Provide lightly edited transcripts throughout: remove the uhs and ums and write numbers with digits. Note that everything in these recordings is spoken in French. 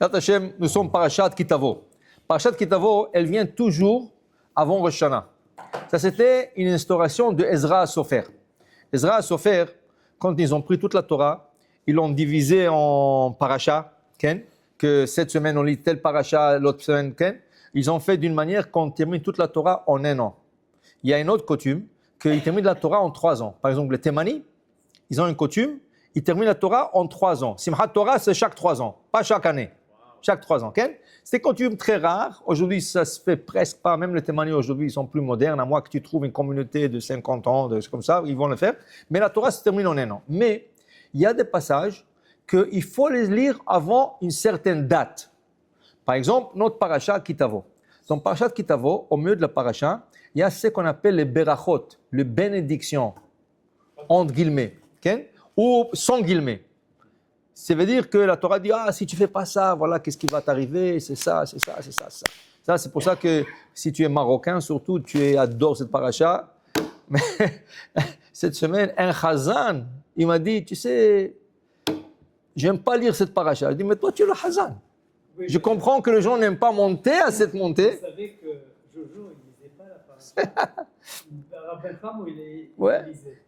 Bezrat Hashem, nous sommes Parashat Kitavo. Parashat Kitavo, elle vient toujours avant Rosh Hashanah. Ça, c'était une instauration de Ezra Sofer. Ezra Sofer, quand ils ont pris toute la Torah, ils l'ont divisée en parachas, que cette semaine on lit tel parasha, l'autre semaine, ils ont fait d'une manière qu'on termine toute la Torah en un an. Il y a une autre coutume, qu'ils terminent la Torah en 3 ans. Par exemple, les Thémani, ils ont une coutume, ils terminent la Torah en 3 ans. Simchat Torah, c'est chaque 3 ans, pas chaque année. Chaque 3 ans. C'est une coutume très rare. Aujourd'hui, ça se fait presque pas. Même les Thémani, aujourd'hui, ils sont plus modernes. À moins que tu trouves une communauté de 50 ans, comme ça, ils vont le faire. Mais la Torah se termine en un an. Mais il y a des passages qu'il faut les lire avant une certaine date. Par exemple, notre parasha Kitavo. Dans parasha Kitavo, au milieu de la parasha, il y a ce qu'on appelle les berachot, les bénédictions, entre guillemets, ou sans guillemets. Ça veut dire que la Torah dit, si tu fais pas ça, voilà, qu'est-ce qui va t'arriver, c'est ça, c'est ça, c'est ça, c'est ça. Ça, c'est pour ça que si tu es marocain, surtout, tu adores cette paracha. Mais cette semaine, un chazan, il m'a dit, tu sais, j'aime pas lire cette paracha. Je dis, mais toi, tu es le chazan. Oui, je comprends que les gens n'aiment pas monter à cette montée. Vous savez que Jojo, il ne lisait pas la paracha. Rappelle pas où il lisait.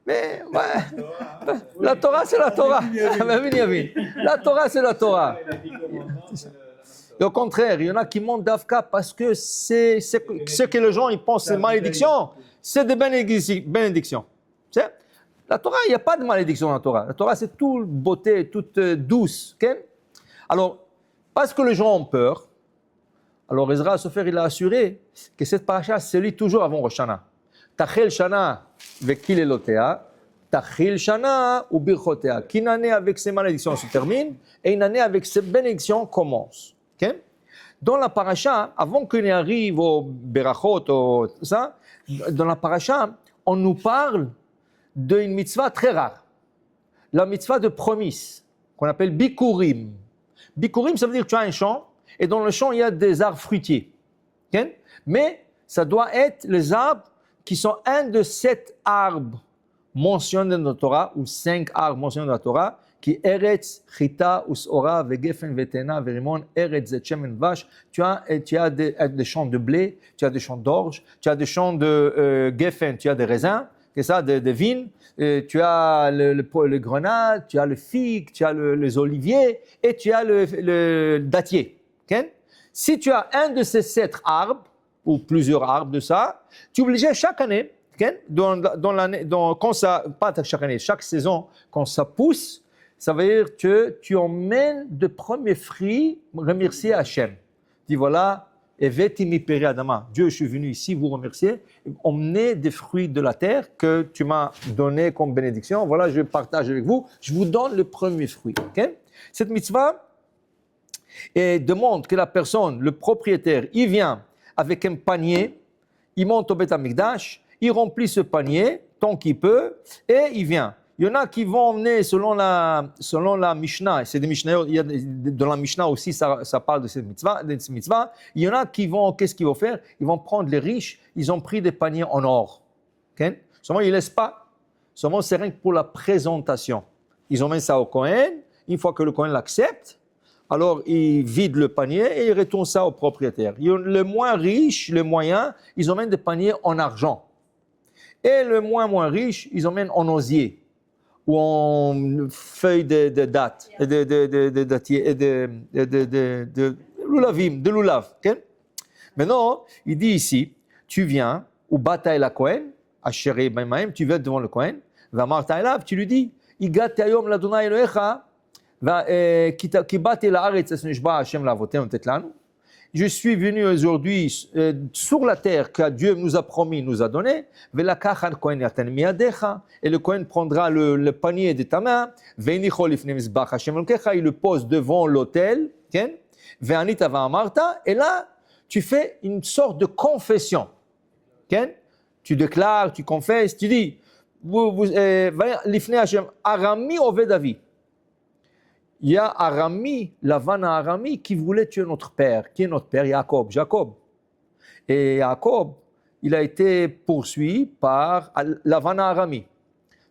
Mais, la Torah, c'est la Torah. La Torah, c'est la Torah. Et au contraire, il y en a qui montent d'Afka parce que c'est ce que les gens ils pensent c'est malédiction. C'est des bénédictions. La Torah, il n'y a pas de malédiction dans la Torah. La Torah, c'est toute beauté, toute douce. Alors, parce que les gens ont peur, alors Ezra Sofer, il a assuré que cette paracha se lit toujours avant Rosh Hashanah. Tachel Shana vekil elotea, Tachil Shana ou birchotea. Qu'une année avec ses malédictions se termine et une année avec ses bénédictions commence. Dans la paracha, avant qu'on arrive au berachot, ça, dans la paracha, on nous parle d'une mitzvah très rare. La mitzvah de promise, qu'on appelle bikurim. Bikurim, ça veut dire que tu as un champ, et dans le champ, il y a des arbres fruitiers. Mais ça doit être les arbres qui sont un de 7 arbres mentionnés dans la Torah, ou 5 arbres mentionnés dans la Torah, qui est Eretz, Chita, Usora, Vegefen, Vetena, Verimon, Eretz, Zetchemen, Vache. Tu as des champs de blé, tu as des champs d'orge, tu as des champs de Gefen, tu as des raisins, c'est ça, des vignes, tu as le grenade, tu as le figue, tu as les oliviers et tu as le dattier. Si tu as un de ces 7 arbres, ou plusieurs arbres de ça, tu es obligé chaque année, quand ça, pas chaque année, chaque saison, quand ça pousse, ça veut dire que tu emmènes de premiers fruits, remercier Hachem. Dis voilà, Evetimi peri adama. Dieu, je suis venu ici vous remercier, emmener des fruits de la terre que tu m'as donné comme bénédiction. Voilà, je partage avec vous, je vous donne le premier fruit. Cette mitzvah demande que la personne, le propriétaire, il vient avec un panier, il monte au Beth Amikdash, il remplit ce panier tant qu'il peut et il vient. Il y en a qui vont emmener selon la Mishnah, c'est des Mishnah, il y a dans la Mishnah aussi ça parle de cette mitzvah. Il y en a qui vont, qu'est-ce qu'ils vont faire? Ils vont prendre les riches, ils ont pris des paniers en or. Seulement ils ne laissent pas, seulement c'est rien que pour la présentation. Ils emmènent ça au Kohen, une fois que le Kohen l'accepte, alors ils vident le panier et ils retournent ça au propriétaire. Le moins riche, le moyen, ils emmènent des paniers en argent. Et le moins riche, ils emmènent en osier ou en feuilles de date, de lulavim, de lulav. Maintenant, il dit ici, tu viens, ou bataille la Kohen, Asheré Baimaim, tu viens devant le Kohen, va Marta Elav, tu lui dis, Igat Ayom Ladonai Elohecha, qui bâtit la Haaretz Esnishba Hashem Lavotem Tetlanu. Je suis venu aujourd'hui sur la terre que Dieu nous a promis, nous a donné. Et le Kohen prendra le panier de ta main. Il le pose devant l'autel. Et là, tu fais une sorte de confession. Tu déclares, tu confesses, tu dis, Arami Ovedavi. Il y a Arami, Lavan à Arami, qui voulait tuer notre père. Qui est notre père? Jacob. Et Jacob, il a été poursuivi par Lavan à Arami.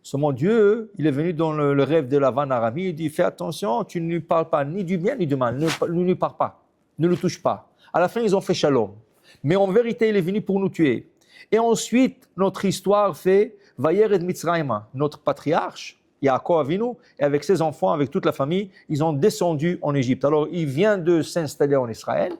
Seulement Dieu, il est venu dans le rêve de Lavan Arami, il dit, fais attention, tu ne lui parles pas ni du bien ni du mal, ne lui parle pas, ne le touche pas. À la fin, ils ont fait shalom. Mais en vérité, il est venu pour nous tuer. Et ensuite, notre histoire fait, Vayered Mitzrayma, notre patriarche, Yaakov Avinu, et avec ses enfants, avec toute la famille, ils ont descendu en Égypte. Alors, il vient de s'installer en Israël.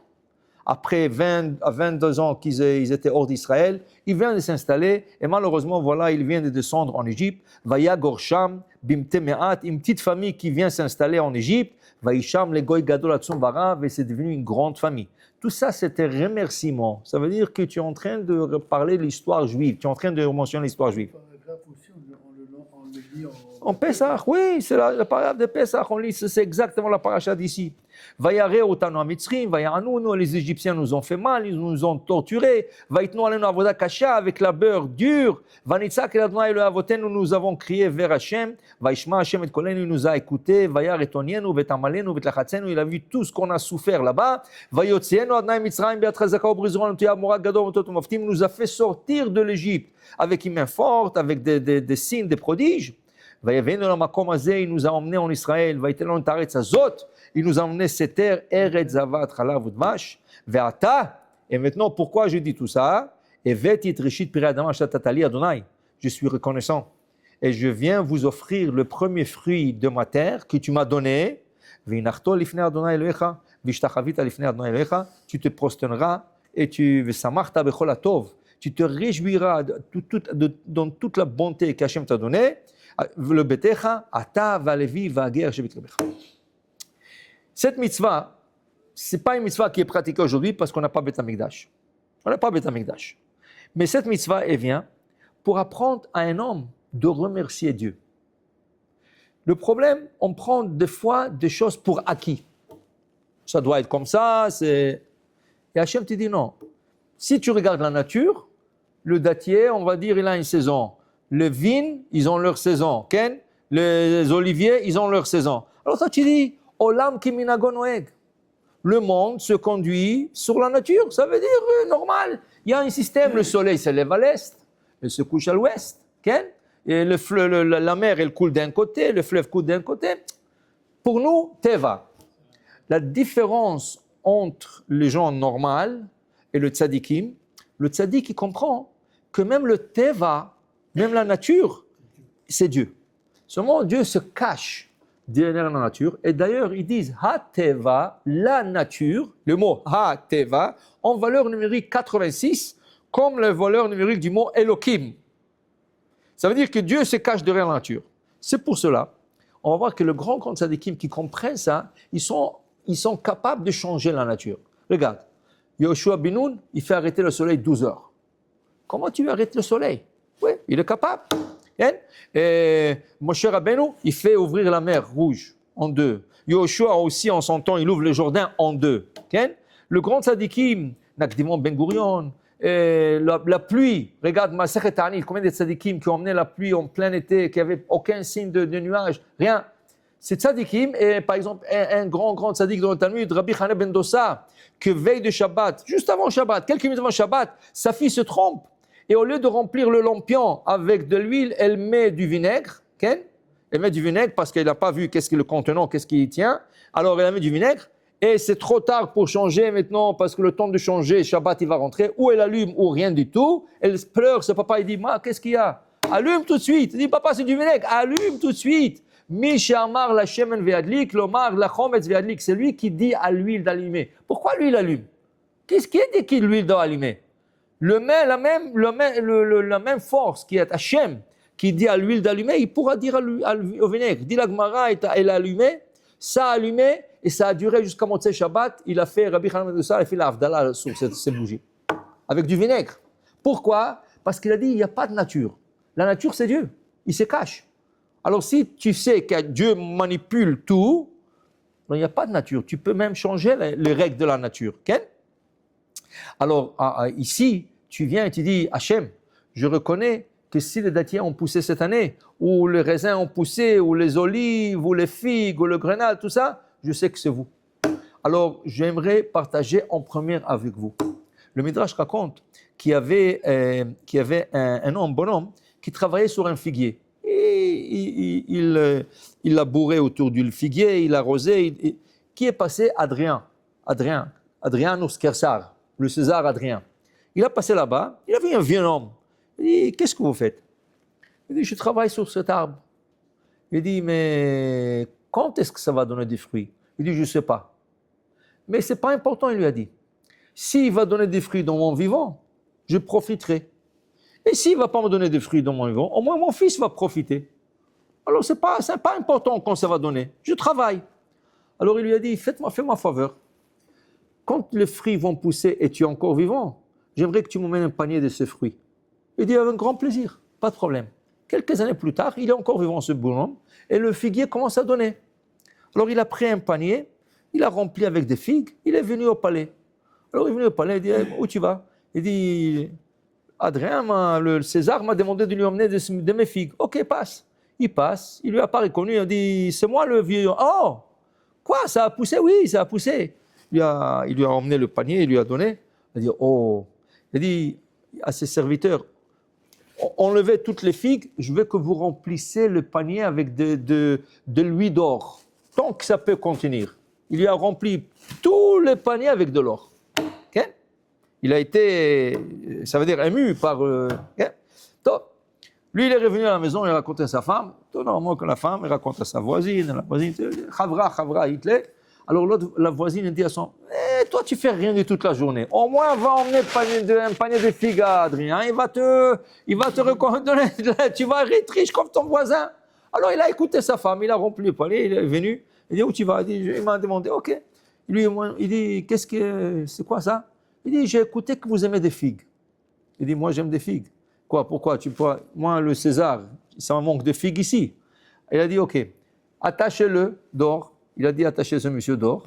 Après 22 ans qu'ils étaient hors d'Israël, il vient de s'installer, et malheureusement, voilà, il vient de descendre en Égypte. Vaya Gorsham, Bimte Me'at, une petite famille qui vient s'installer en Égypte. Vaisham, le Goy Gadol Atzum Barav, et c'est devenu une grande famille. Tout ça, c'était remerciement. Ça veut dire que tu es en train de parler de l'histoire juive, tu es en train de mentionner l'histoire juive. On le lit En Pessah, oui, c'est la paragraphe de Pessah, on lit, c'est exactement la paracha d'ici. Vayare otanu hamitzrim, vayanu, les Égyptiens nous ont fait mal, ils nous ont torturés. Vaitnu alenu avoda kasha, avec la beurre dure. Vanitzak el Adonai Elohei avotenu, nous avons crié vers Hachem. Vaishma Hachem et kolenu, il nous a écoutés. Vayar etonienu, vetamalenu, vetlachatzenu, il a vu tout ce qu'on a souffert là-bas. Vayotzienu Adonai Mitzrayim, be'atrezaka brizron, l'tiyah morak gadol, motot umoftim, nous a fait sortir de l'Égypte avec une main forte, avec des signes, des prodiges. Vayavenu lamakom hazeh, il nous a emmenés en Israël. Vaïtelon taretz hazot, il nous a emmené cette terre, Eretz Zavat Chalav Udvash, Ve'ata. Et maintenant, pourquoi je dis tout ça? Et Ve'tit Rishit Pirei Adama Shatatali Adonai. Je suis reconnaissant. Et je viens vous offrir le premier fruit de ma terre que tu m'as donné. Ve'inachto lifnei Adonai Elohecha, Vishtachavita lifnei Adonai Elohecha. Tu te prosterneras et tu Ve'samarta bechol hatov. Tu te réjouiras dans toute la bonté qu'Hachem t'a donnée. Le betecha, ata va'levi va'ager shebikrebecha. Cette mitzvah, ce n'est pas une mitzvah qui est pratiquée aujourd'hui parce qu'on n'a pas Beth Amikdash. On n'a pas Beth Amikdash. Mais cette mitzvah, elle vient pour apprendre à un homme de remercier Dieu. Le problème, on prend des fois des choses pour acquis. Ça doit être comme ça, c'est... Et Hachem te dit non. Si tu regardes la nature, le dattier, on va dire, il a une saison. Les vignes, ils ont leur saison. Ken? Les oliviers, ils ont leur saison. Alors toi, tu dis... Olam ki minago noeg. Le monde se conduit sur la nature, ça veut dire normal. Il y a un système, le soleil se lève à l'est, il se couche à l'ouest. Okay? Et la mer, elle coule d'un côté, le fleuve coule d'un côté. Pour nous, Teva. La différence entre les gens normaux et le tzadikim, le tzadik, il comprend que même le Teva, même la nature, c'est Dieu. Seulement, Dieu se cache derrière la nature. Et d'ailleurs, ils disent Ha-Teva, la nature, le mot Ha-Teva, en valeur numérique 86, comme la valeur numérique du mot Elohim. Ça veut dire que Dieu se cache derrière la nature. C'est pour cela, on va voir que le grand tzadikim qui comprennent ça, ils sont capables de changer la nature. Regarde, Yoshua bin Nun, il fait arrêter le soleil 12 heures. Comment tu arrêtes le soleil? Oui, il est capable. Et Moshe Rabbeinu, il fait ouvrir la mer Rouge en deux. Yoshua aussi, en son temps, il ouvre le Jourdain en deux. Le grand tzadikim, Nakdimon Ben Gurion, la pluie, regarde Masechet Ta'anit, combien de tzadikim qui ont emmené la pluie en plein été, qui n'avaient aucun signe de nuage, rien. C'est tzadikim, et par exemple, un grand tzadik dans le Talmud, Rabbi Haneh Ben Dossa, que veille de Shabbat, juste avant Shabbat, quelques minutes avant Shabbat, sa fille se trompe. Et au lieu de remplir le lampion avec de l'huile, elle met du vinaigre. Okay? Elle met du vinaigre parce qu'elle n'a pas vu qu'est-ce que le contenant, qu'est-ce qui y tient. Alors elle a mis du vinaigre. Et c'est trop tard pour changer maintenant parce que le temps de changer, Shabbat, il va rentrer. Ou elle allume ou rien du tout. Elle pleure, ce papa, il dit, Ma, qu'est-ce qu'il y a? Allume tout de suite. Il dit, papa, c'est du vinaigre. Allume tout de suite. Misha Amar la shemen ve'adlik, l'omar la chometz ve'adlik. C'est lui qui dit à l'huile d'allumer. Pourquoi lui, il allume? Qu'est-ce qui dit que l'huile doit allumer? La même force qui est Hachem, qui dit à l'huile d'allumer, il pourra dire au vinaigre. Dit la Gemara, elle a allumé, ça a allumé, et ça a duré jusqu'à Motzei Shabbat. Il a fait, Rabbi Haneh Ben Dossa, il a fait l'Avdala sur ces bougies, avec du vinaigre. Pourquoi? Parce qu'il a dit, il n'y a pas de nature. La nature, c'est Dieu. Il se cache. Alors si tu sais que Dieu manipule tout, il n'y a pas de nature. Tu peux même changer les règles de la nature. Okay? Alors ici, tu viens et tu dis, Hachem, je reconnais que si les dattiers ont poussé cette année, ou les raisins ont poussé, ou les olives, ou les figues, ou le grenade, tout ça, je sais que c'est vous. Alors, j'aimerais partager en premier avec vous. Le Midrash raconte qu'il y avait un homme, bonhomme, qui travaillait sur un figuier. Et il l'a bourré autour du figuier, il l'a arrosé. Qui est passé? Adrianus Kersar, le César Adrien. Il a passé là-bas, il a vu un vieux homme. Il dit, qu'est-ce que vous faites? Il dit, je travaille sur cet arbre. Il dit, mais quand est-ce que ça va donner des fruits? Il dit, je ne sais pas. Mais ce n'est pas important, il lui a dit. S'il va donner des fruits dans mon vivant, je profiterai. Et s'il ne va pas me donner des fruits dans mon vivant, au moins mon fils va profiter. Alors, ce n'est pas important quand ça va donner. Je travaille. Alors, il lui a dit, fais-moi faveur. Quand les fruits vont pousser et tu es encore vivant, j'aimerais que tu m'emmènes un panier de ces fruits. Il dit, avec grand plaisir, pas de problème. Quelques années plus tard, il est encore vivant, ce bonhomme, et le figuier commence à donner. Alors, il a pris un panier, il a rempli avec des figues, il est venu au palais. Alors, il est venu au palais, il dit, où tu vas? Il dit, Adrien, le César m'a demandé de lui emmener de mes figues. Ok, passe. Il passe, il lui a pas reconnu, il dit, c'est moi le vieux. Oh, quoi, ça a poussé? Oui, ça a poussé. Il lui a emmené le panier, il lui a donné. Il a dit, oh, il a dit à ses serviteurs, enlevez toutes les figues, je veux que vous remplissez le panier avec de l'huile d'or, tant que ça peut contenir. Il lui a rempli tous les paniers avec de l'or. Okay? Il a été, ça veut dire ému par... Okay? Lui, il est revenu à la maison, il a raconté à sa femme. Tout normalement que la femme, il raconte à sa voisine. La voisine, Chavra, Hitler. Alors l'autre, la voisine, dit à son, toi, tu fais rien de toute la journée. Au moins, va emmener un panier de figues à Adrien. Il va te reconnaître. Tu vas être riche comme ton voisin. Alors, il a écouté sa femme, il a rempli le panier, il est venu. Il dit, où tu vas? Il m'a demandé, ok. Il dit, c'est quoi ça? Il dit, j'ai écouté que vous aimez des figues. Il dit, moi, j'aime des figues. Quoi, pourquoi? Moi, le César, ça me manque de figues ici. Il a dit, ok, attachez-le d'or. Il a dit, attachez ce monsieur d'or.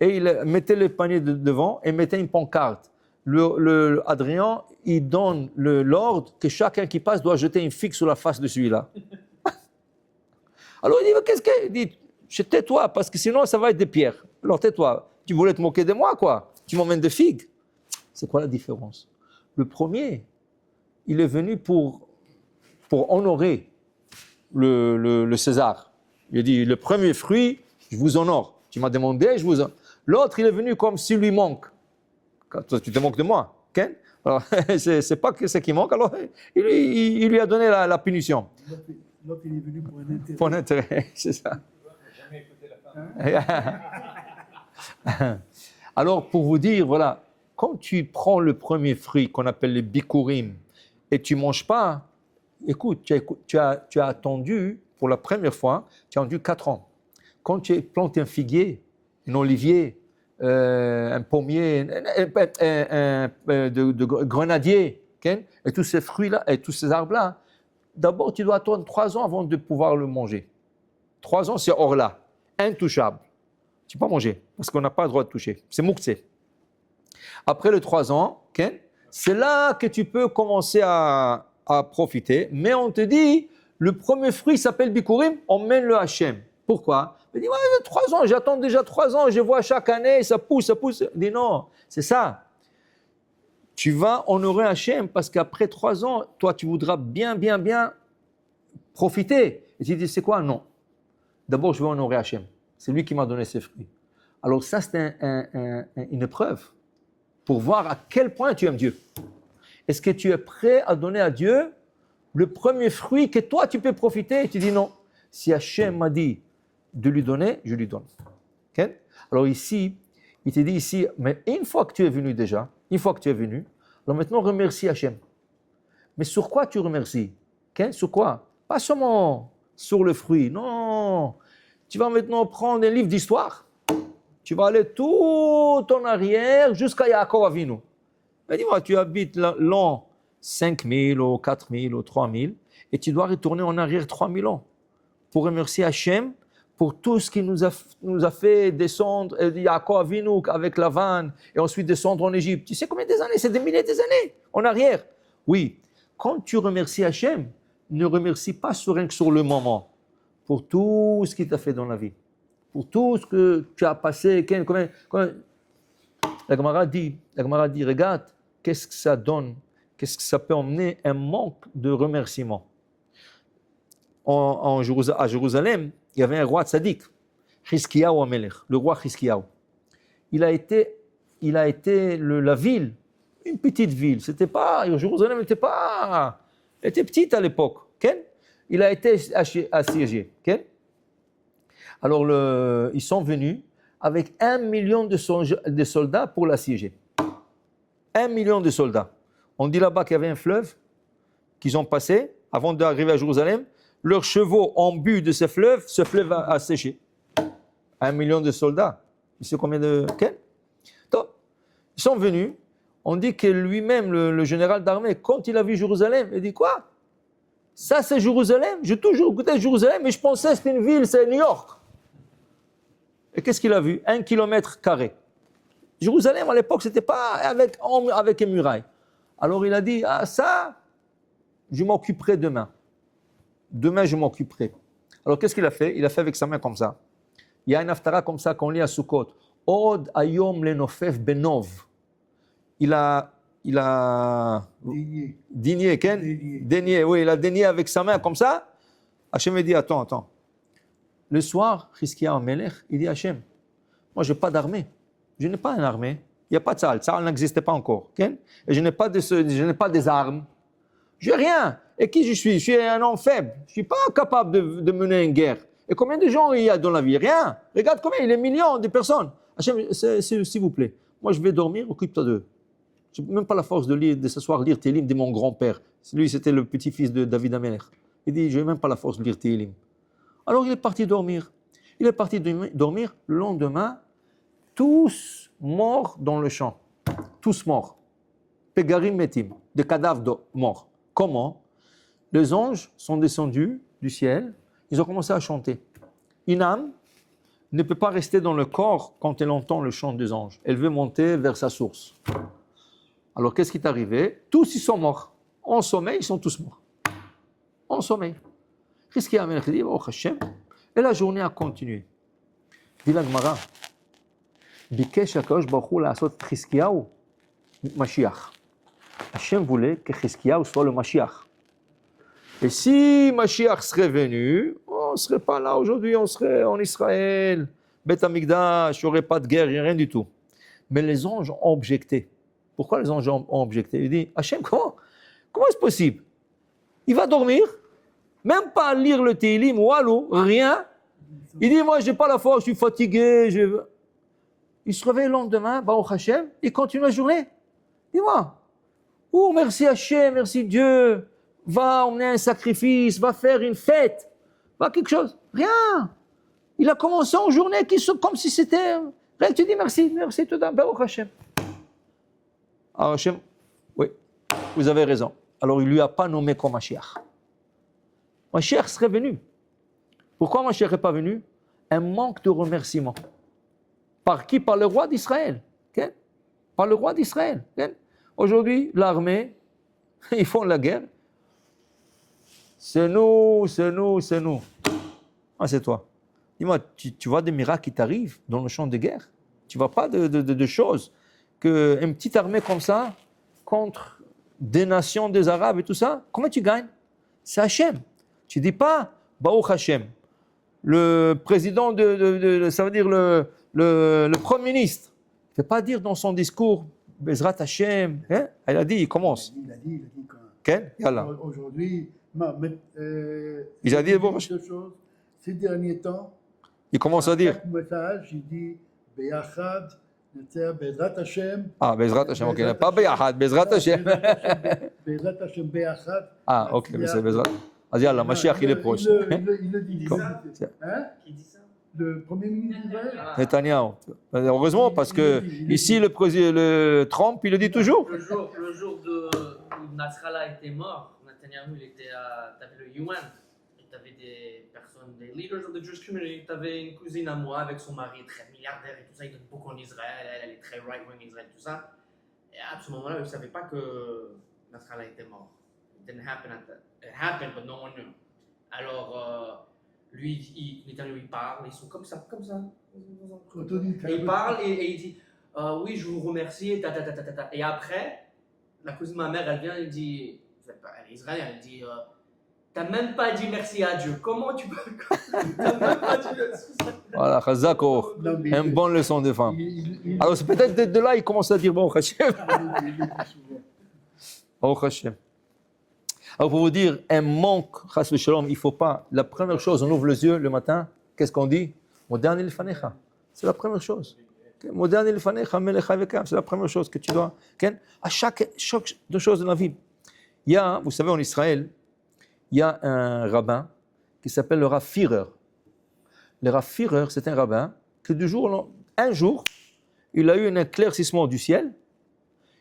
Et il mettait le panier devant et mettait une pancarte. Adrien, il donne l'ordre que chacun qui passe doit jeter une figue sur la face de celui-là. Alors il dit, mais qu'est-ce que... Il dit, tais-toi, parce que sinon ça va être des pierres. Alors tais-toi. Tu voulais te moquer de moi, quoi? Tu m'emmènes des figues. C'est quoi la différence? Le premier, il est venu pour honorer le César. Il a dit, le premier fruit, je vous honore. Tu m'as demandé, je vous honore. L'autre, il est venu comme s'il lui manque. Quand toi, tu te moques de moi. Okay? Alors, c'est pas que ce qui manque, alors il lui a donné la punition. L'autre, il est venu pour un intérêt. Pour un intérêt, c'est ça. Jamais écouté la femme. Alors, pour vous dire, voilà, quand tu prends le premier fruit qu'on appelle le bikurim et tu ne manges pas, écoute, tu as attendu, pour la première fois, tu as attendu 4 ans. Quand tu plantes un figuier, un olivier, un pommier, de grenadier, okay? Et tous ces fruits-là, et tous ces arbres-là, d'abord, tu dois attendre 3 ans avant de pouvoir le manger. 3 ans, c'est hors là, intouchable. Tu ne peux pas manger, parce qu'on n'a pas le droit de toucher. C'est mouktsé. Après les 3 ans, okay, c'est là que tu peux commencer à profiter. Mais on te dit, le premier fruit s'appelle Bikurim, on mène le Hachem. Pourquoi? Il dit, ouais, 3 ans, j'attends déjà 3 ans, je vois chaque année, ça pousse. Il dit, non, c'est ça. Tu vas honorer Hachem parce qu'après 3 ans, toi, tu voudras bien profiter. Et tu dis, c'est quoi? Non. D'abord, je vais honorer Hachem. C'est lui qui m'a donné ces fruits. Alors ça, c'est une épreuve pour voir à quel point tu aimes Dieu. Est-ce que tu es prêt à donner à Dieu le premier fruit que toi, tu peux profiter? Et tu dis non. Si Hachem m'a dit de lui donner, je lui donne. Okay? Alors ici, il te dit ici, mais une fois que tu es venu déjà, alors maintenant remercie Hachem. Mais sur quoi tu remercies? Okay? Sur quoi? Pas seulement sur le fruit, non. Tu vas maintenant prendre un livre d'histoire. Tu vas aller tout en arrière jusqu'à Yaakov Avinu. Mais dis-moi, tu habites l'an 5000 ou 4000 ou 3000 et tu dois retourner en arrière 3000 ans pour remercier Hachem pour tout ce qu'il nous a fait descendre, Yaakov Avinu avec la vanne et ensuite descendre en Égypte. Tu sais combien des années? C'est des milliers d'années en arrière. Oui, quand tu remercies Hachem, ne remercie pas rien que sur le moment, pour tout ce qu'il t'a fait dans la vie, pour tout ce que tu as passé. La Gemara dit, regarde, qu'est-ce que ça donne, qu'est-ce que ça peut emmener un manque de remerciement. à Jérusalem, il y avait un roi tzaddik, Hiskiyahu Amelech, le roi Hiskiyahu. Il a été la ville, une petite ville. C'était pas, Jérusalem n'était pas, elle était petite à l'époque. Okay? Il a été assiégé. Okay? Alors, ils sont venus avec 1 million de soldats pour l'assiéger. 1 million de soldats. On dit là-bas qu'il y avait un fleuve qu'ils ont passé avant d'arriver à Jérusalem. Leurs chevaux ont bu de ce fleuve a séché. 1 million de soldats. Tu sais combien de... Okay? Donc, ils sont venus. On dit que lui-même, le général d'armée, quand il a vu Jérusalem, il dit quoi? Ça, c'est Jérusalem? J'ai toujours goûté Jérusalem, mais je pensais que c'était une ville, c'est New York. Et qu'est-ce qu'il a vu? 1 kilomètre carré. Jérusalem, à l'époque, c'était pas avec une muraille. Alors il a dit, ah ça, je m'occuperai demain. Demain, je m'occuperai. Alors qu'est-ce qu'il a fait? Il a fait avec sa main comme ça. Il y a une haftara comme ça qu'on lit à Sukkot. Od ayom lenofef benov. Il a dénié, oui, il a dénié avec sa main comme ça. Hachem a dit, attends. Le soir, Hiskiyahu Amelech, il dit, Hachem, moi je n'ai pas d'armée. Je n'ai pas une armée. Il n'y a pas de Tzahal. Tzahal n'existait pas encore. Okay? Et je n'ai pas des armes. Je n'ai rien. Et qui je suis? Je suis un homme faible. Je ne suis pas capable de mener une guerre. Et combien de gens il y a dans la vie? Rien. Regarde combien, il y a des millions de personnes. Hachem, s'il vous plaît, moi je vais dormir, occupe-toi d'eux. Je n'ai même pas la force de s'asseoir, lire Télim de mon grand-père. Lui, c'était le petit-fils de David Amelech. Il dit, je n'ai même pas la force de lire Télim. Alors il est parti dormir. Il est parti dormir. Le lendemain, tous morts dans le champ. Tous morts. Pegarim metim, des cadavres morts. Comment? Les anges sont descendus du ciel. Ils ont commencé à chanter. Une âme ne peut pas rester dans le corps quand elle entend le chant des anges. Elle veut monter vers sa source. Alors qu'est-ce qui est arrivé? Tous ils sont morts. En sommeil, ils sont tous morts. En sommeil. Qu'est-ce qu'il y a? Oh Hachem. Et la journée a continué. Dit la Gemara. Bikesh HaKadosh Baruch Hu la'asot Hiskiyahu Mashiach. Hachem voulait que Hiskiyahu soit le Mashiach. Et si Mashiach serait venu, on ne serait pas là aujourd'hui, on serait en Israël, Beth Amikdash, il n'y aurait pas de guerre, rien du tout. Mais les anges ont objecté. Pourquoi les anges ont objecté? Il dit, Hachem, comment est-ce possible? Il va dormir, même pas lire le Télim, walou, rien. Il dit, moi, je n'ai pas la force, je suis fatigué. Il se réveille le lendemain, Baruch Hachem, il continue la journée. Dis-moi, oh, merci Hachem, merci Dieu, va emmener un sacrifice, va faire une fête, va quelque chose. Rien. Il a commencé en journée comme si c'était... Rien, tu dis merci tout d'un Baruch Hachem. Alors Hachem, oui, vous avez raison. Alors il ne lui a pas nommé comme Mashiach. Mashiach serait venu. Pourquoi Mashiach n'est pas venu? Un manque de remerciement. Par qui? Par le roi d'Israël. Okay? Par le roi d'Israël. Okay? Aujourd'hui, l'armée, ils font la guerre. C'est nous. Ah, c'est toi. Dis-moi, tu vois des miracles qui t'arrivent dans le champ de guerre? Tu ne vois pas de choses qu'une petite armée comme ça, contre des nations, des Arabes et tout ça, comment tu gagnes? C'est Hachem. Tu ne dis pas, Baruch Hachem. Le président ça veut dire le premier ministre. Il ne peut pas dire dans son discours, Bezrat Hachem. Hein? Il a dit, il commence. Il a dit quoi? Okay? Aujourd'hui, il a dit deux choses. Ces derniers temps, il commence à dire. Chaque message, il dit, Beyachad, Bezrat Hachem. Ah, Bezrat Hachem, ok. Pas Beyachad, Bezrat Hachem. Bezrat Hachem, Beyachad. Ah, ok, mais c'est Bezrat. Ah, yallah, Mashiach, il est proche. Il le dit. Qui dit ça? Le premier ministre d'Israël. Netanyahu. Heureusement, parce que ici, le Trump, il le dit toujours. Le jour où Nasrallah était mort, Netanyahu, il était t'avais le UN, et t'avais des personnes, des leaders of the Jewish community. T'avais une cousine à moi avec son mari, très milliardaire et tout ça, il donne beaucoup en Israël, elle est très right-wing Israël, tout ça. Et à ce moment-là, ils ne savaient pas que Nasrallah était mort. It didn't happen it happened, but no one knew. Alors, lui, Netanyahu, il parle, ils sont comme ça. Et il parle et il dit, oui, je vous remercie, Et après, la cousine de ma mère, elle vient, elle dit, elle est israélienne, elle dit, T'as même pas dit merci à Dieu. Comment tu peux. T'as même pas dit merci. Voilà, Chazak, oh, Non, mais une bonne leçon de femme. il Alors, c'est peut-être de là, il commence à dire bon, Hachem. le dit souvent. Oh, Hachem. Alors, pour vous dire, un manque, Chas Shalom, il ne faut pas. La première chose, on ouvre les yeux le matin, qu'est-ce qu'on dit? Moderne il fanecha. C'est la première chose. Moderne il fanecha, melecha vekam. C'est la première chose que tu dois. À chaque chose dans la vie. Il y a, vous savez, en Israël, il y a un rabbin qui s'appelle le Rav Führer. Le Rav Führer, c'est un rabbin que un jour, il a eu un éclaircissement du ciel.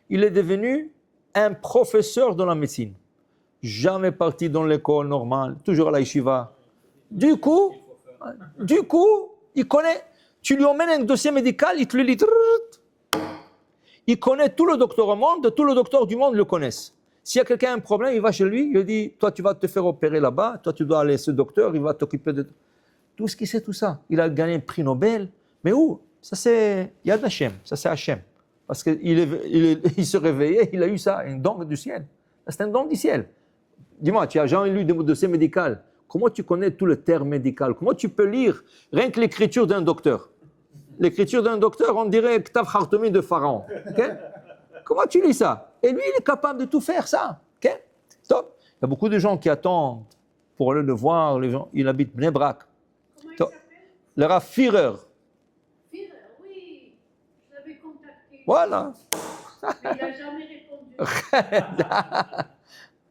Il est devenu un professeur dans la médecine. Jamais parti dans l'école normale, toujours à la yeshiva. Du coup, il connaît. Tu lui emmènes un dossier médical, il te le lit. Il connaît tout le docteur au monde, tous les docteurs du monde le connaissent. S'il y a quelqu'un qui a un problème, il va chez lui, il lui dit, toi tu vas te faire opérer là-bas, toi tu dois aller à ce docteur, il va t'occuper de tout ce qu'il sait, tout ça. Il a gagné un prix Nobel, mais où? Ça c'est Yad Hashem, ça c'est Hashem. Parce qu'il se réveillait, il a eu ça, un don du ciel. C'est un don du ciel. Dis-moi, tu as jamais lu des dossiers médicaux. Comment tu connais tout le terme médical? Comment tu peux lire rien que l'écriture d'un docteur? L'écriture d'un docteur, on dirait Ktav Khartoumi de Pharaon. Okay? Comment tu lis ça? Et lui, il est capable de tout faire, ça. Okay? Stop. Il y a beaucoup de gens qui attendent pour aller le voir. Les gens, il habite Bnei Brak. Comment il s'appelle? Le Rav Führer. Führer, oui, je l'avais contacté. Voilà. Mais il n'a jamais répondu.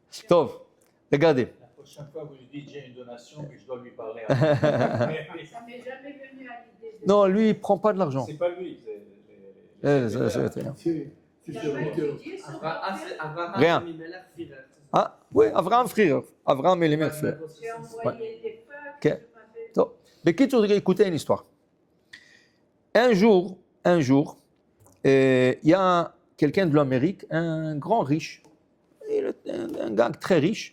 Stop. Regardez. La prochaine fois, vous lui dites j'ai une donation, mais je dois lui parler. Ça m'est jamais venu à l'idée de. Non, lui, il ne prend pas de l'argent. C'est pas lui. C'est Il a sur pas le cœur. étudié son Abraham Rien. Elimelech Führer. Ah, oui, Avraham Führer. Avraham et les mères frères. J'ai envoyé des fax. Ok. Stop. Mais qui tu écouter une histoire. Un jour, il y a quelqu'un de l'Amérique, un grand riche, un gars très riche.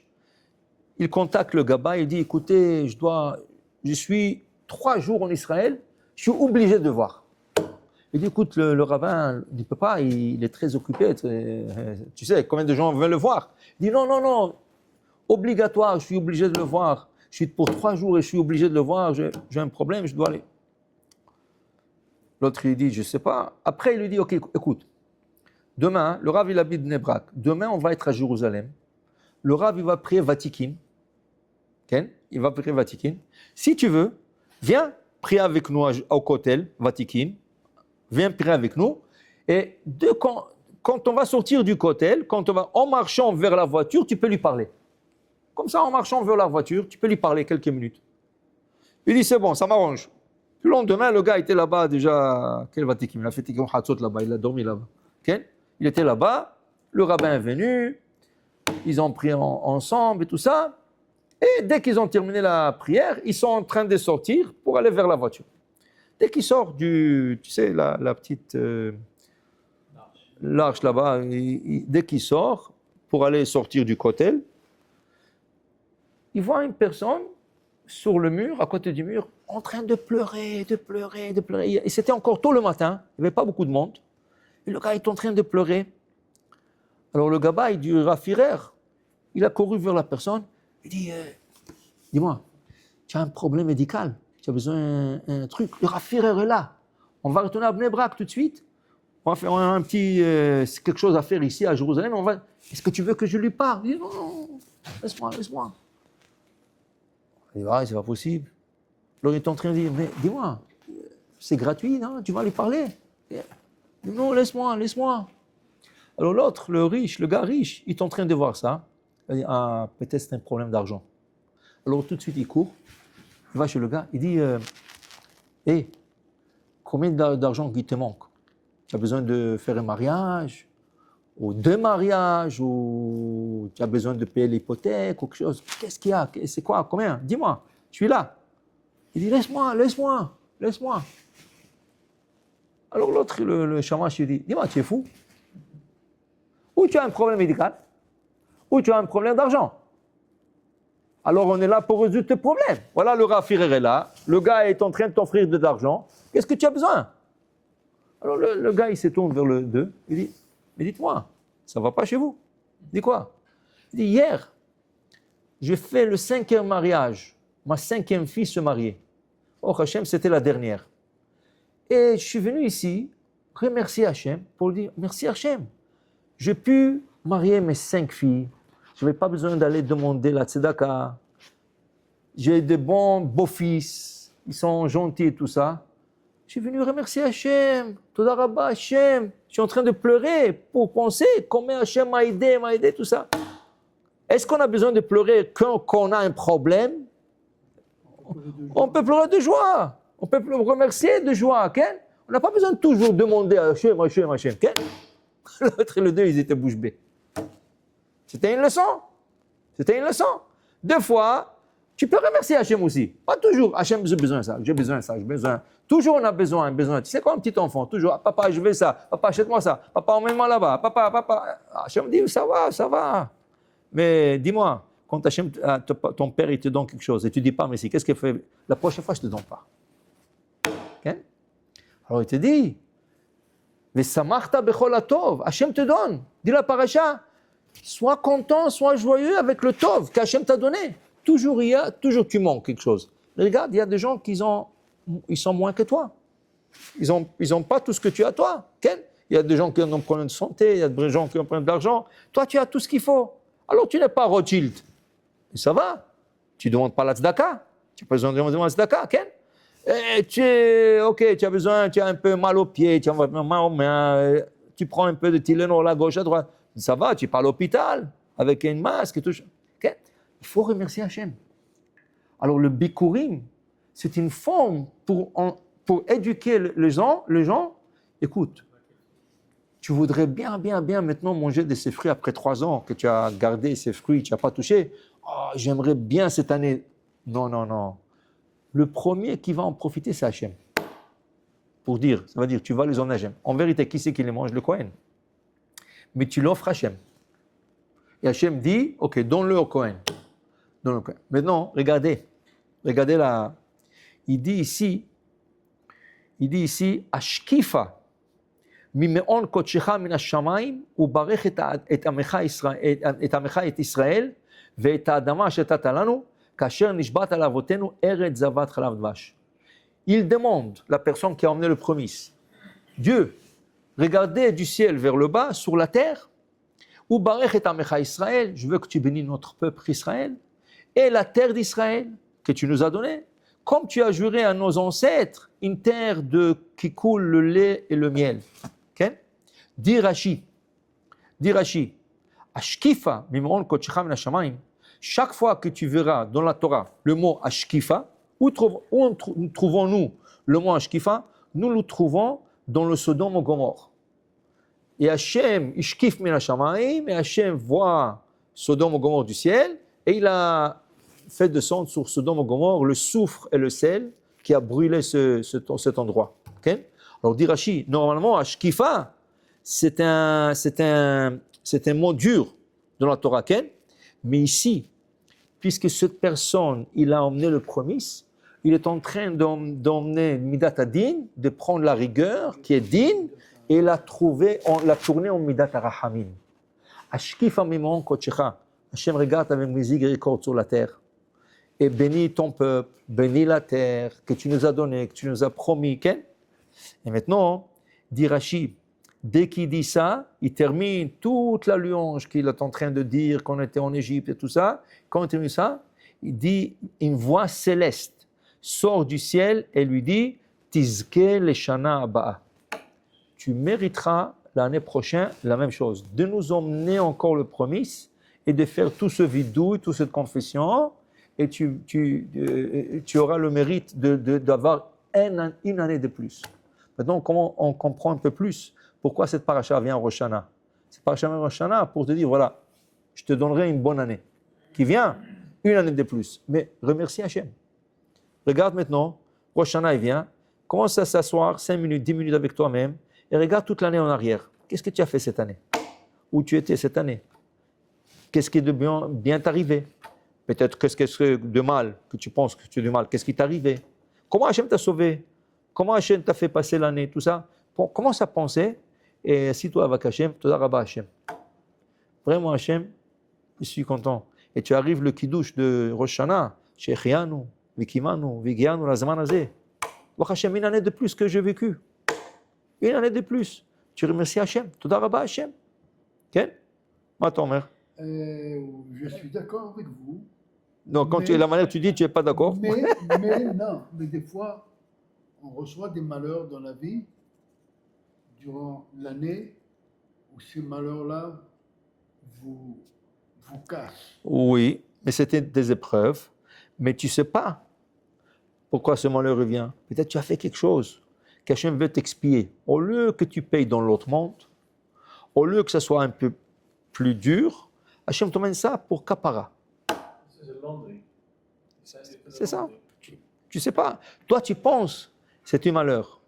Il contacte le Gaba, il dit, écoutez, je suis 3 jours en Israël, je suis obligé de voir. Il dit, écoute, le rabbin, il ne peut pas, il est très occupé. Tu sais, combien de gens veulent le voir? Il dit, non, obligatoire, je suis obligé de le voir. Je suis pour 3 jours et je suis obligé de le voir, j'ai un problème, je dois aller. L'autre, il dit, je ne sais pas. Après, il lui dit, ok, écoute, demain, le Rav, il habite Bnei Brak. Demain, on va être à Jérusalem. Le Rav, il va prier Vatikin. Il va prier Vatikin. Si tu veux, viens prier avec nous au Kotel, Vatikin. Viens prier avec nous. Et quand on va sortir du Kotel, en marchant vers la voiture, tu peux lui parler. Comme ça, en marchant vers la voiture, tu peux lui parler quelques minutes. Il dit, c'est bon, ça m'arrange. Le lendemain, le gars était là-bas déjà. Quel Vatikin? Il a fait Tikkun Hatzot là-bas, il a dormi là-bas. Il était là-bas, le rabbin est venu, ils ont prié ensemble et tout ça. Et dès qu'ils ont terminé la prière, ils sont en train de sortir pour aller vers la voiture. Dès qu'ils sortent tu sais, la petite l'arche là-bas, dès qu'ils sortent pour aller sortir du Kotel, ils voient une personne sur le mur, à côté du mur, en train de pleurer. Et c'était encore tôt le matin, il n'y avait pas beaucoup de monde. Et le gars est en train de pleurer. Alors le gabaï du Rav Führer, il a couru vers la personne. Il dit, dis-moi, tu as un problème médical, tu as besoin d'un truc. Le Rav Führer est là. On va retourner à Bnei Brak tout de suite. On va faire un petit, quelque chose à faire ici à Jérusalem. Est-ce que tu veux que je lui parle? Il dit, non, laisse-moi. Il dit, c'est pas possible. Alors il est en train de dire, mais dis-moi, c'est gratuit, non? Tu vas lui parler? Non, laisse-moi. Alors l'autre, le gars riche, il est en train de voir ça. Il dit, peut-être c'est un problème d'argent. Alors tout de suite, il court, il va chez le gars, il dit, combien d'argent qui te manque? Tu as besoin de faire un mariage, ou 2 mariages, ou tu as besoin de payer l'hypothèque, ou quelque chose. Qu'est-ce qu'il y a? C'est quoi? Combien? Dis-moi, je suis là. Il dit, laisse-moi. Alors l'autre, le shamash, il dit, dis-moi, tu es fou? Ou tu as un problème médical, ou tu as un problème d'argent. Alors on est là pour résoudre tes problèmes. Voilà, le Rav Führer est là, le gars est en train de t'offrir de l'argent. Qu'est-ce que tu as besoin? Alors le gars, il se tourne vers le 2, il dit, mais dites-moi, ça ne va pas chez vous? Il dit quoi? Il dit, hier, j'ai fait le 5e mariage. Ma 5e fille se mariait. Oh Hachem, c'était la dernière. Et je suis venu ici remercier Hachem pour dire merci Hachem. J'ai pu marier mes 5 filles. Je n'avais pas besoin d'aller demander la tzedaka. J'ai des bons beaux-fils. Ils sont gentils et tout ça. Je suis venu remercier Hachem. Toda Rabba Hachem. Je suis en train de pleurer pour penser combien Hachem m'a aidé, tout ça. Est-ce qu'on a besoin de pleurer quand on a un problème? On peut pleurer de joie. On peut remercier de joie. Okay? On n'a pas besoin de toujours demander à Hachem. Okay? L'autre et le deux, ils étaient bouche bée. C'était une leçon. 2 fois, tu peux remercier Hachem aussi. Pas toujours. Hachem, j'ai besoin de ça, j'ai besoin. Toujours on a besoin. Tu sais quoi, un petit enfant, toujours, papa, je veux ça, papa, achète-moi ça, papa, emmène-moi là-bas, papa. Hachem dit, ça va. Mais dis-moi, quand Hachem, ton père, il te donne quelque chose et tu dis pas merci, qu'est-ce qu'il fait? La prochaine fois, je te donne pas. Okay? Alors il te dit, Vesamarta bechol hatov, Hachem te donne. Dis la paracha, sois content, sois joyeux avec le tov qu'Hachem t'a donné. Toujours tu manques quelque chose. Mais regarde, il y a des gens qui ils sont moins que toi. Ils ont pas tout ce que tu as toi. Okay? Il y a des gens qui ont un problème de santé, il y a des gens qui ont un problème d'argent. Toi, tu as tout ce qu'il faut. Alors tu n'es pas Rothschild. Et ça va. Tu ne demandes pas la tzedaka. Tu n'as pas besoin de demander la tzedaka. Okay? Et tu as un peu mal aux pieds, tu as mal aux mains, tu prends un peu de Tylenol à gauche, à droite. Ça va, tu pars à l'hôpital avec un masque et tout. Okay? Il faut remercier Hachem. Alors le bikurim, c'est une forme pour éduquer les gens. Écoute, tu voudrais bien maintenant manger de ces fruits après 3 ans que tu as gardé ces fruits, tu n'as pas touché. Oh, j'aimerais bien cette année. Non. Le premier qui va en profiter, c'est Hachem. Ça va dire, tu vas les emmener à Hachem. En vérité, qui c'est qui les mange? Le Kohen. Mais tu l'offres à Hachem. Et Hachem dit, ok, donne-le au Kohen. Maintenant, regardez là. Il dit ici, Ashkifa, mimeon kodshecha min hashamayim, ubarech et amecha Israël, ve'et ha'adama she'natata lanu, kasher nishbat al avotenu eretz zavat chalav dvash. Il demande, la personne qui a emmené le promis, Dieu, regardez du ciel vers le bas, sur la terre, ubarech et amecha Israël, je veux que tu bénis notre peuple Israël, et la terre d'Israël que tu nous as donnée, comme tu as juré à nos ancêtres, une terre qui coule le lait et le miel. Okay? Dit Rashi, Ashkifa, mimron kodshecha min hashamayim, chaque fois que tu verras dans la Torah le mot Ashkifa, où trouvons-nous le mot Ashkifa? Nous le trouvons dans le Sodome et Gomorre. Et Hachem, Ishkif min hashamayim, et Hachem voit Sodome et Gomorre du ciel, et il a fait descendre sur Sodome et Gomorre le soufre et le sel qui a brûlé cet endroit. Okay? Alors dit Rashi, normalement, Ashkifa, c'est un mot dur dans la Torah, okay? Mais ici, puisque cette personne, il a emmené le promis, il est en train d'emmener Midat Adin, de prendre la rigueur qui est din, et l'a tourné en Midat Arahamim. Ashkifa mimon kodshecha. Hachem regarde avec miséricorde sur la terre et bénis ton peuple, bénis la terre que tu nous as donnée, que tu nous as promis. Okay? Et maintenant, dit Rashi, dès qu'il dit ça, il termine toute la louange qu'il est en train de dire qu'on était en Égypte et tout ça. Quand il termine ça, il dit, une voix céleste sort du ciel et lui dit, Tizke leshana abaa. Tu mériteras l'année prochaine la même chose, de nous emmener encore le promis et de faire tout ce vidouille, toute cette confession, et tu auras le mérite d'avoir une année de plus. Maintenant, comment on comprend un peu plus pourquoi cette paracha vient en Rosh Hashanah? Cette paracha vient en Rosh Hashanah pour te dire, voilà, je te donnerai une bonne année, qui vient une année de plus. Mais remercie Hachem. Regarde maintenant, Rosh Hashanah, il vient, commence à s'asseoir 5 minutes, 10 minutes avec toi-même, et regarde toute l'année en arrière. Qu'est-ce que tu as fait cette année? Où tu étais cette année? Qu'est-ce qui est de bien t'arrivé? Peut-être qu'est-ce que c'est de mal, que tu penses que tu es de mal. Qu'est-ce qui t'est arrivé? Comment Hachem t'a sauvé? Comment Hachem t'a fait passer l'année? Tout ça. Commence à penser et assis-toi avec Hachem. Toda Rabba Hachem. Vraiment Hachem, je suis content. et tu arrives le kiddush de Rosh Hashanah, Shechianu, Vikimanu, Vigianu, la Zaman Azeh. Baruch Hashem, une année de plus que j'ai vécu. Une année de plus. Tu remercies Hashem. Toda Rabba Hashem. Ok? Attends, mère. Je suis d'accord avec vous. Non, quand tu es la manière tu dis, tu n'es pas d'accord. Mais des fois, on reçoit des malheurs dans la vie durant l'année où ces malheurs-là vous cassent. Oui, mais c'était des épreuves. Mais tu ne sais pas pourquoi ce malheur revient. Peut-être tu as fait quelque chose qu'Hachem veut t'expier. Au lieu que tu payes dans l'autre monde, au lieu que ça soit un peu plus dur, Hachem t'emmène ça pour kapara. C'est ça. Tu ne sais pas. Toi, tu penses, c'est un malheur.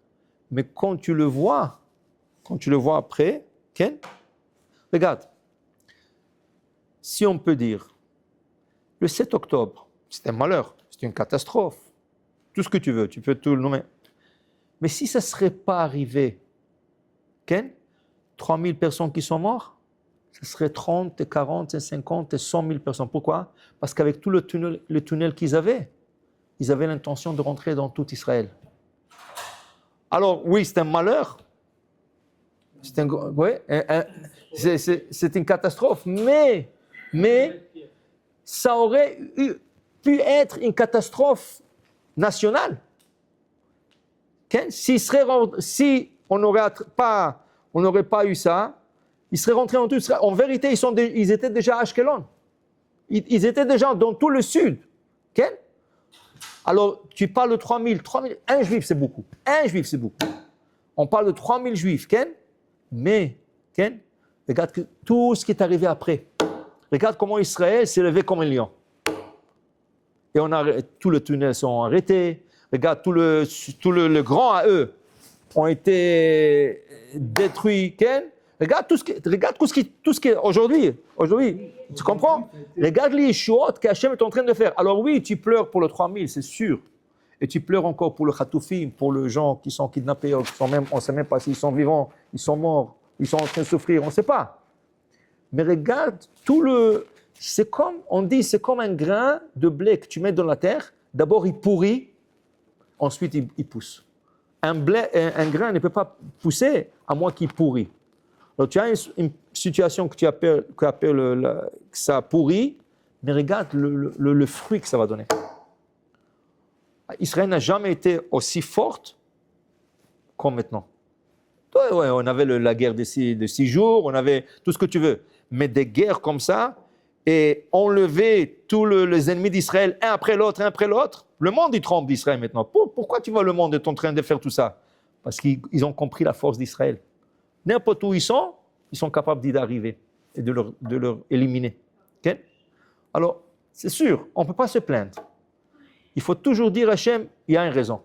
Mais quand tu le vois après, Ken, regarde, si on peut dire, le 7 octobre, c'est un malheur, c'est une catastrophe, tout ce que tu veux, tu peux tout le nommer. Mais si ça ne serait pas arrivé, Ken, 3000 personnes qui sont mortes, ce serait 30, 40, 50, 100 000 personnes. Pourquoi? Parce qu'avec tout le tunnel qu'ils avaient, ils avaient l'intention de rentrer dans tout Israël. Alors oui, c'est un malheur, c'est une catastrophe, mais ça aurait pu être une catastrophe nationale. Okay? Si on n'aurait pas eu ça, ils seraient rentrés en tout Israël. En vérité, ils étaient déjà à Ashkelon. Ils étaient déjà dans tout le sud. Okay? Alors, tu parles de 3000, un juif c'est beaucoup. Un juif c'est beaucoup. On parle de 3000 juifs, Ken, mais, Ken, regarde tout ce qui est arrivé après. Regarde comment Israël s'est levé comme un lion. Et tout le tunnel sont arrêtés. Regarde, tout le grand à eux ont été détruits, Ken. Regarde tout ce qui est aujourd'hui, tu comprends? Regarde les yeshuot qu'Hachem est en train de faire. Alors oui, tu pleures pour le 3000, c'est sûr. Et tu pleures encore pour le Khatoufim, pour les gens qui sont kidnappés, on ne sait même pas s'ils sont vivants, ils sont morts, ils sont en train de souffrir, on ne sait pas. Mais regarde, c'est comme un grain de blé que tu mets dans la terre. D'abord, il pourrit, ensuite, il pousse. Un grain ne peut pas pousser à moins qu'il pourrit. Alors, tu as une situation que tu appelles que ça pourrit, mais regarde le fruit que ça va donner. Israël n'a jamais été aussi forte comme maintenant. Ouais, on avait la guerre de 6 jours, on avait tout ce que tu veux. Mais des guerres comme ça, et enlever tous les ennemis d'Israël, un après l'autre, le monde il tremble d'Israël maintenant. Pourquoi tu vois le monde est en train de faire tout ça? Parce qu'ils ont compris la force d'Israël. N'importe où ils sont capables d'y arriver et de leur éliminer. Okay? Alors, c'est sûr, on ne peut pas se plaindre. Il faut toujours dire à Hachem, il y a une raison.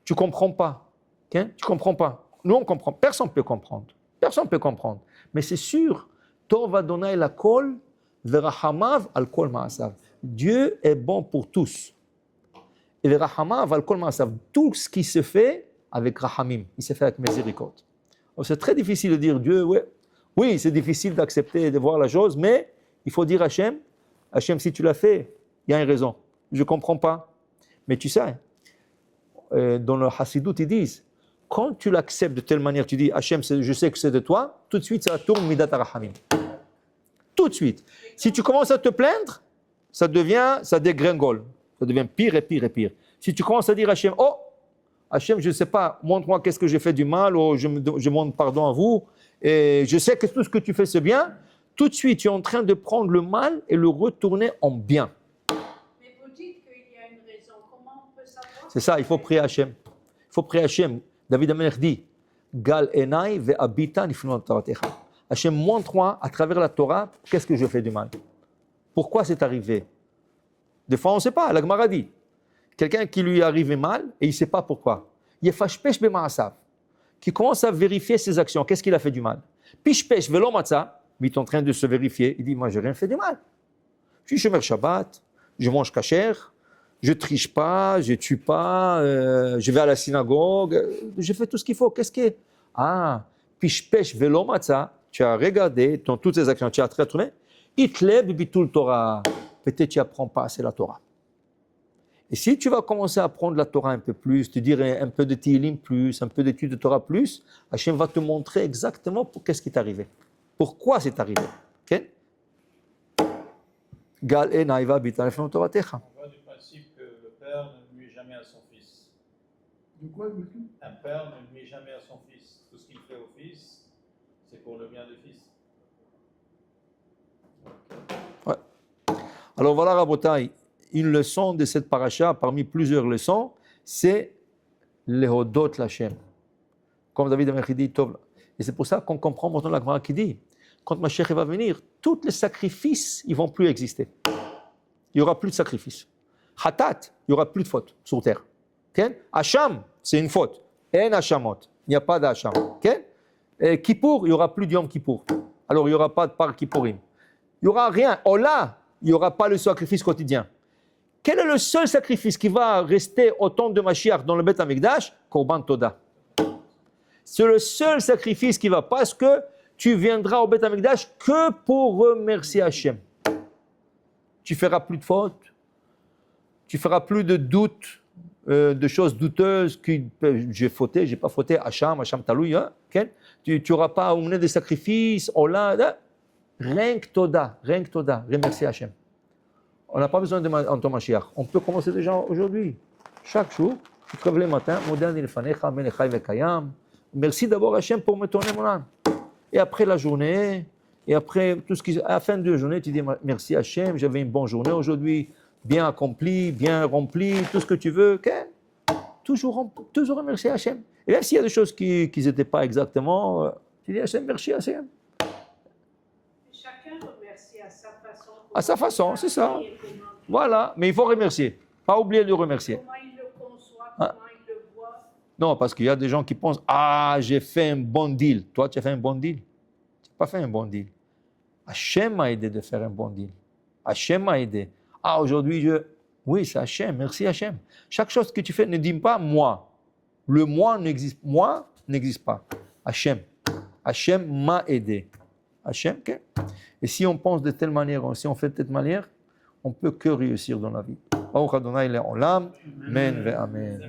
Tu ne comprends pas. Okay? Tu ne comprends pas. Nous, on comprend. Personne ne peut comprendre. Personne ne peut comprendre. Mais c'est sûr, Tov Adonai lakol verachamav al kol ma'asav. Dieu est bon pour tous. Et verachamav al kol ma'asav. Tout ce qui se fait avec rahamim, il se fait avec miséricorde. Alors, c'est très difficile de dire Dieu, oui, c'est difficile d'accepter de voir la chose, mais il faut dire Hachem, si tu l'as fait, il y a une raison. Je ne comprends pas. Mais tu sais, dans le Hassidut, ils disent, quand tu l'acceptes de telle manière, tu dis Hachem, je sais que c'est de toi, tout de suite ça tourne Midat HaRachamim. Tout de suite. Si tu commences à te plaindre, ça dégringole. Ça devient pire et pire et pire. Si tu commences à dire Hachem, Hachem, je ne sais pas, montre-moi qu'est-ce que j'ai fait du mal, ou je demande pardon à vous, et je sais que tout ce que tu fais c'est bien, tout de suite tu es en train de prendre le mal et le retourner en bien. Mais vous dites qu'il y a une raison, comment on peut savoir? C'est ça, il faut prier Hachem. Il faut prier Hachem. David Amelech dit, Gal enai ve'abita nifnu Toratecha. Hachem, montre-moi à travers la Torah qu'est-ce que je fais du mal. Pourquoi c'est arrivé? Des fois on ne sait pas, la Gemara dit. Quelqu'un qui lui est arrivé mal et il ne sait pas pourquoi. Yefashpesh b'ma'asav, qui commence à vérifier ses actions. Qu'est-ce qu'il a fait du mal? Pishpesh velo matza, il est en train de se vérifier. Il dit, moi, je n'ai rien fait de mal. Je suis shomer Shabbat, je mange kasher, je ne triche pas, je ne tue pas, je vais à la synagogue, je fais tout ce qu'il faut. Qu'est-ce qui est? Pishpesh velo matza, tu as regardé dans toutes tes actions, tu as retourné. Itleb bitul Torah. Peut-être tu n'apprends pas assez la Torah. Et si tu vas commencer à apprendre la Torah un peu plus, te dire un peu de Tehillim plus, un peu d'études de Torah plus, Hachem va te montrer exactement qu'est-ce qui t'est arrivé. Pourquoi c'est arrivé. Okay? Gal e naiva bitarefno Toratecha. On voit du principe que le père ne nuit jamais à son fils. De quoi, monsieur? Un père ne nuit jamais à son fils. Tout ce qu'il fait au fils, c'est pour le bien du fils. Ouais. Alors voilà, Rabotai, une leçon de cette paracha, parmi plusieurs leçons, c'est Lehodot Lachem. Comme David a dit, Tov. Et c'est pour ça qu'on comprend maintenant la Gemara qui dit, quand Mashiach va venir, tous les sacrifices, ils ne vont plus exister. Il n'y aura plus de sacrifices. Hatat, il n'y aura plus de fautes sur terre. Okay? Hacham, c'est une faute. En Hachamot, il n'y a pas d'Hacham. Okay? Et Kippour, il n'y aura plus de Yom Kippour. Alors il n'y aura pas de Par Kippourim. Il n'y aura rien. Ola, il n'y aura pas le sacrifice quotidien. Quel est le seul sacrifice qui va rester au temps de Mashiach dans le Beth Amikdash? Korban Toda. C'est le seul sacrifice qui va, parce que tu viendras au Beth Amikdash que pour remercier Hachem. Tu ne feras plus de fautes, tu ne feras plus de doutes, de choses douteuses, j'ai fauté, j'ai pas fauté, Hacham Taloui, hein, okay? Tu n'auras pas à mener des sacrifices, Ola, rien que Toda, remercier Hachem. On n'a pas besoin de Anton Mashiach. On peut commencer déjà aujourd'hui. Chaque jour, tu te réveilles le matin, Modani lefanecha, melechai vekayam. Merci d'abord Hachem pour me tourner mon âme. Et après la journée, et après tout ce qui, à la fin de la journée, tu dis merci Hachem, j'avais une bonne journée aujourd'hui, bien accomplie, bien remplie, tout ce que tu veux. Okay? Toujours remercier Hachem. Et même s'il y a des choses qui n'étaient pas exactement, tu dis Hachem, merci Hachem. Chacun remercie à sa façon. À sa façon, c'est ça. Voilà, mais il faut remercier. Pas oublier de remercier. Comment il le conçoit, Ah. comment il le voit. Non, parce qu'il y a des gens qui pensent « Ah, j'ai fait un bon deal. » Toi, tu as fait un bon deal. Tu n'as pas fait un bon deal. Hachem m'a aidé de faire un bon deal. Hachem m'a aidé. Ah, aujourd'hui, Oui, c'est Hachem. Merci Hachem. Chaque chose que tu fais, ne dis pas « moi ». Le « moi » n'existe pas. Hachem. Hachem m'a aidé. Hachem, ok? Et si on pense de telle manière, si on fait de telle manière, on ne peut que réussir dans la vie. Baruch Adonai le'olam. Amen ve amen.